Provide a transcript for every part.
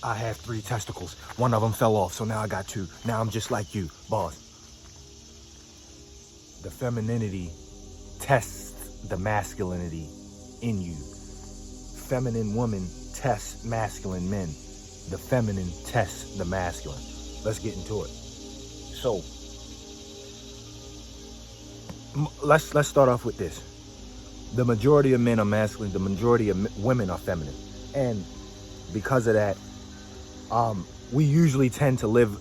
I have 3 testicles. One of them fell off, so now I got 2. Now I'm just like you, boss. The femininity tests the masculinity in you. Feminine woman tests masculine men. The feminine tests the masculine. Let's get into it. So, let's start off with this. The majority of men are masculine. The majority of women are feminine. And because of that, we usually tend to live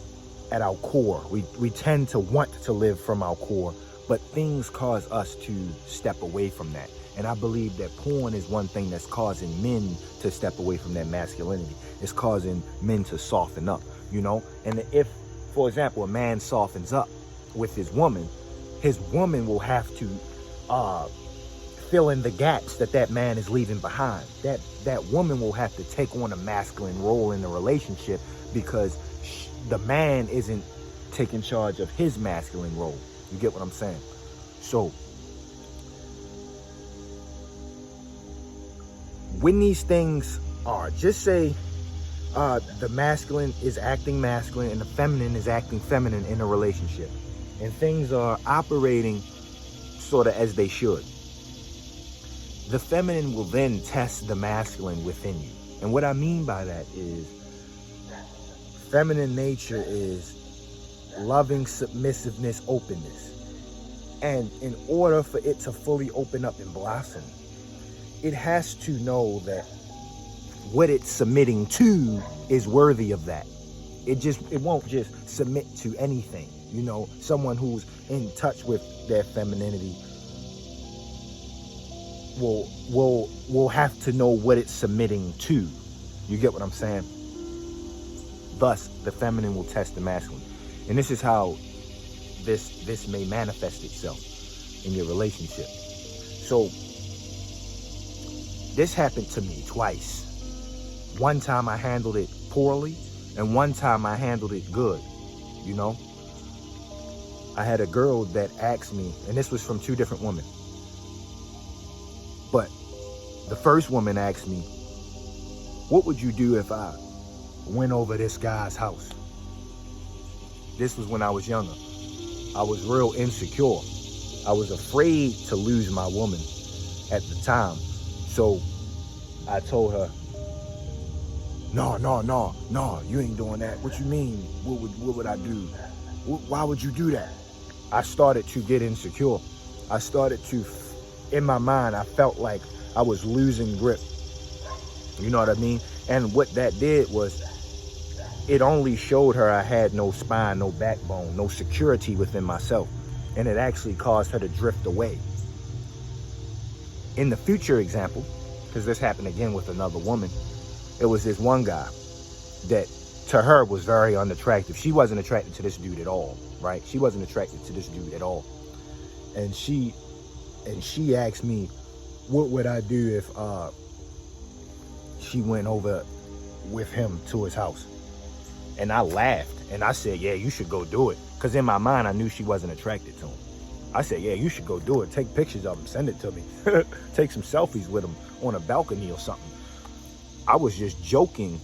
at our core. We tend to want to live from our core, but things cause us to step away from that. And I believe that porn is one thing that's causing men to step away from that masculinity. It's causing men to soften up, you know? And if, for example, a man softens up with his woman will have to fill in the gaps that man is leaving behind. That woman will have to take on a masculine role in the relationship because the man isn't taking charge of his masculine role. You get what I'm saying? So, when these things are, just say the masculine is acting masculine and the feminine is acting feminine in a relationship, and things are operating sort of as they should, the feminine will then test the masculine within you. And what I mean by that is, feminine nature is loving, submissiveness, openness. And in order for it to fully open up and blossom, it has to know that what it's submitting to is worthy of that. It won't just submit to anything. You know, someone who's in touch with their femininity will have to know what it's submitting to. You get what I'm saying? Thus, the feminine will test the masculine. And this is how this may manifest itself in your relationship. So, this happened to me twice. One time I handled it poorly, and one time I handled it good, you know? I had a girl that asked me, and this was from 2 different women. But the first woman asked me, what would you do if I went over this guy's house? This was when I was younger. I was real insecure. I was afraid to lose my woman at the time. So I told her, no, you ain't doing that. What you mean? What would I do? Why would you do that? I started to get insecure. I started to, in my mind, I felt like I was losing grip. You know what I mean? And what that did was, it only showed her I had no spine, no backbone, no security within myself. And it actually caused her to drift away. In the future example, because this happened again with another woman, it was this one guy that to her was very unattractive. She wasn't attracted to this dude at all, right? She wasn't attracted to this dude at all. And she asked me, what would I do if she went over with him to his house? And I laughed and I said, yeah, you should go do it. Because in my mind, I knew she wasn't attracted to him. I said, yeah, you should go do it. Take pictures of him, send it to me. Take some selfies with him on a balcony or something. I was just joking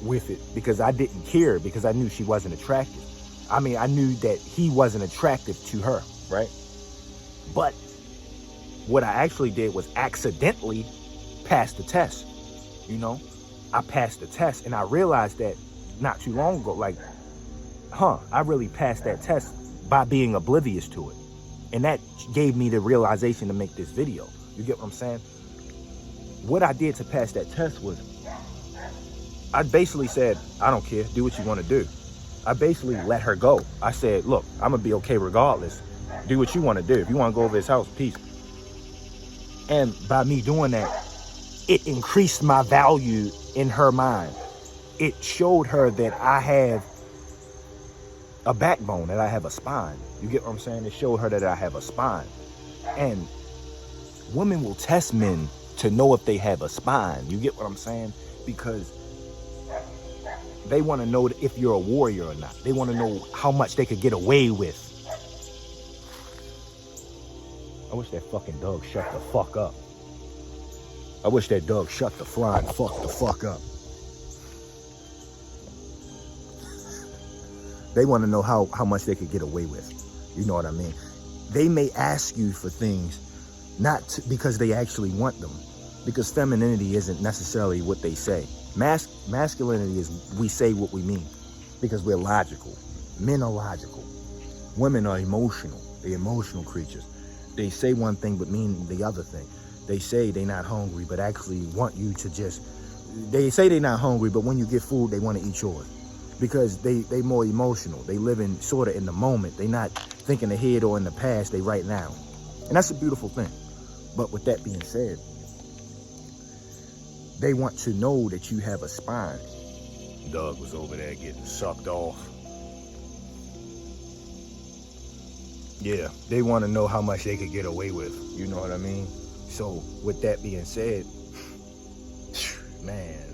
with it because I didn't care, because I knew she wasn't attractive. I mean, I knew that he wasn't attractive to her, right? But what I actually did was accidentally pass the test, you know? I passed the test and I realized that not too long ago, like, I really passed that test by being oblivious to it. And that gave me the realization to make this video. You get what I'm saying? What I did to pass that test was, I basically said, I don't care, do what you want to do. I basically let her go. I said, look, I'm gonna be okay regardless. Do what you want to do. If you want to go over his house, peace. And by me doing that, it increased my value in her mind. It showed her that I have a backbone, that I have a spine. You get what I'm saying? It showed her that I have a spine. And women will test men to know if they have a spine. You get what I'm saying? Because they want to know if you're a warrior or not. They want to know how much they could get away with. I wish that fucking dog shut the fuck up. I wish that dog shut the flying fuck the fuck up. They want to know how much they could get away with. You know what I mean? They may ask you for things because they actually want them. Because femininity isn't necessarily what they say. Masculinity is we say what we mean. Because we're logical. Men are logical. Women are emotional. They're emotional creatures. They say one thing but mean the other thing. They say they're not hungry but actually want you to just... They say they're not hungry, but when you get food, they want to eat yours. Because they more emotional. They live in sort of in the moment. They not thinking ahead or in the past. They right now. And that's a beautiful thing. But with that being said, they want to know that you have a spine. Doug was over there getting sucked off. Yeah, they want to know how much they could get away with. You know what I mean? So with that being said, man.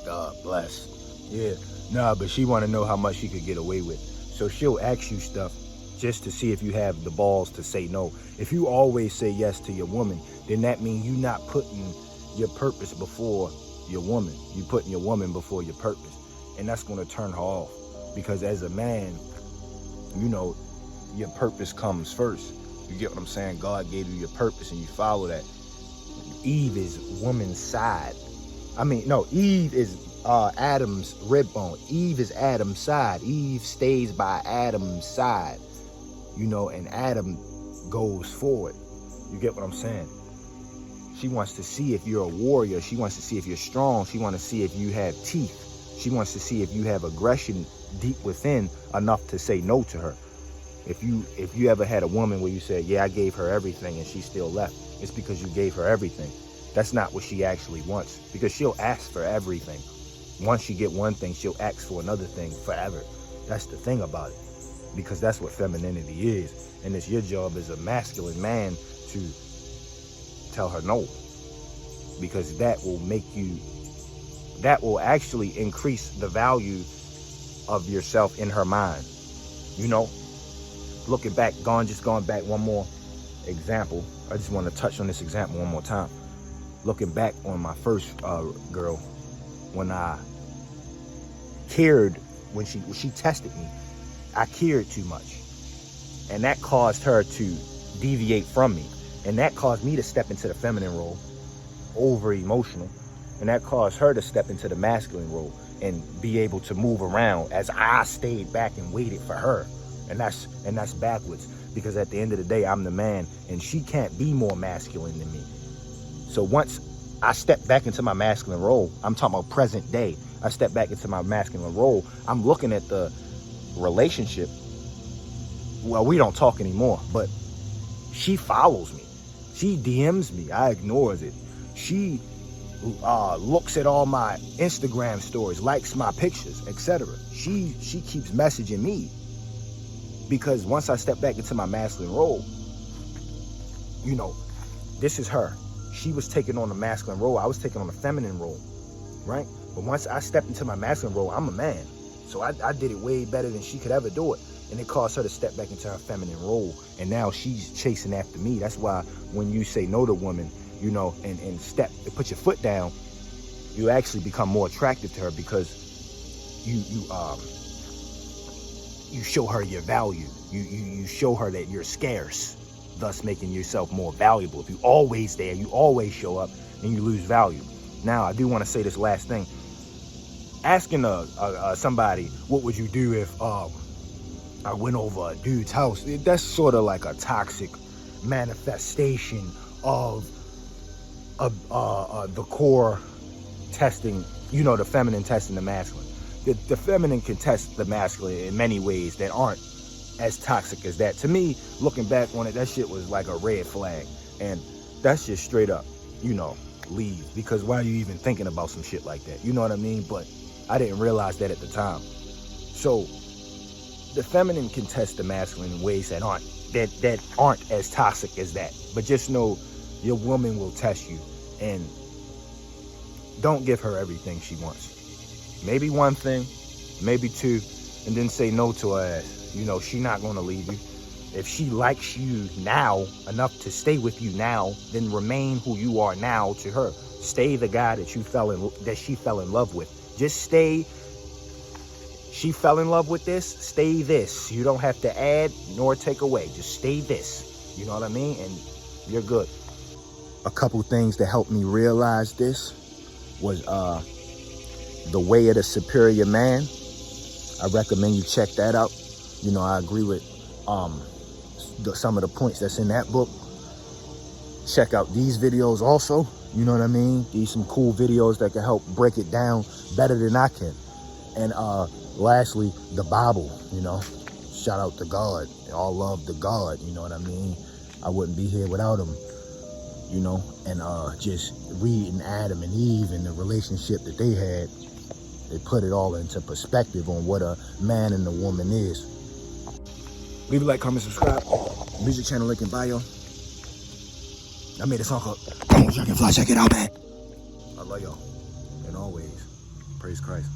God bless. Yeah. Nah, but she want to know how much she could get away with. So she'll ask you stuff just to see if you have the balls to say no. If you always say yes to your woman, then that means you not putting your purpose before your woman. You putting your woman before your purpose. And that's going to turn her off. Because as a man, you know, your purpose comes first. You get what I'm saying? God gave you your purpose and you follow that. Eve is woman's side. Eve is Adam's rib bone. Eve is Adam's side. Eve stays by Adam's side. You know, and Adam goes forward. You get what I'm saying? She wants to see if you're a warrior. She wants to see if you're strong. She wants to see if you have teeth. She wants to see if you have aggression deep within enough to say no to her. If you ever had a woman where you said, yeah, I gave her everything and she still left, it's because you gave her everything. That's not what she actually wants, because she'll ask for everything. Once you get one thing, she'll ask for another thing forever. That's the thing about it, because that's what femininity is. And it's your job as a masculine man to tell her no, because that will actually increase the value of yourself in her mind. You know, looking back, going back one more example. I just want to touch on this example one more time. Looking back on my first girl, when I cared, when she tested me, I cared too much. And that caused her to deviate from me. And that caused me to step into the feminine role, over emotional. And that caused her to step into the masculine role and be able to move around as I stayed back and waited for her. And that's backwards, because at the end of the day, I'm the man and she can't be more masculine than me. So once I step back into my masculine role, I'm talking about present day, I step back into my masculine role, I'm looking at the relationship. Well, we don't talk anymore, but she follows me. She DMs me, I ignores it. She looks at all my Instagram stories, likes my pictures, etc. She keeps messaging me, because once I step back into my masculine role, you know, this is her. She was taking on the masculine role. I was taking on the feminine role, right? But once I stepped into my masculine role, I'm a man. So I did it way better than she could ever do it. And it caused her to step back into her feminine role. And now she's chasing after me. That's why when you say no to women, you know, and put your foot down, you actually become more attractive to her, because you show her your value. You show her that you're scarce, thus making yourself more valuable. If you're always there, you always show up, and you lose value. Now, I do want to say this last thing. Asking somebody, what would you do if I went over a dude's house? That's sort of like a toxic manifestation of the core testing, you know, the feminine testing the masculine. The feminine can test the masculine in many ways that aren't as toxic as that. To me, looking back on it, that shit was like a red flag. And that's just straight up, you know, leave. Because why are you even thinking about some shit like that? You know what I mean? But I didn't realize that at the time. So the feminine can test the masculine in ways that aren't as toxic as that. But just know your woman will test you, and don't give her everything she wants. Maybe one thing, maybe two, and then say no to her ass. You know, she not going to leave you. If she likes you now enough to stay with you now, then remain who you are now to her. Stay the guy that she fell in love with. Just stay she fell in love with this, stay this. You don't have to add nor take away. Just stay this. You know what I mean? And you're good. A couple things that helped me realize this was The Way of the Superior Man. I recommend you check that out. You know, I agree with some of the points that's in that book. Check out these videos also. You know what I mean? These some cool videos that can help break it down better than I can. And lastly, the Bible. You know, shout out to God. All love to God. You know what I mean? I wouldn't be here without him. You know, and just reading Adam and Eve and the relationship that they had, they put it all into perspective on what a man and a woman is. Leave a like, comment, subscribe. Music channel link in bio. I made a song called Dragonfly. Check it out, man. I love y'all. And always, praise Christ.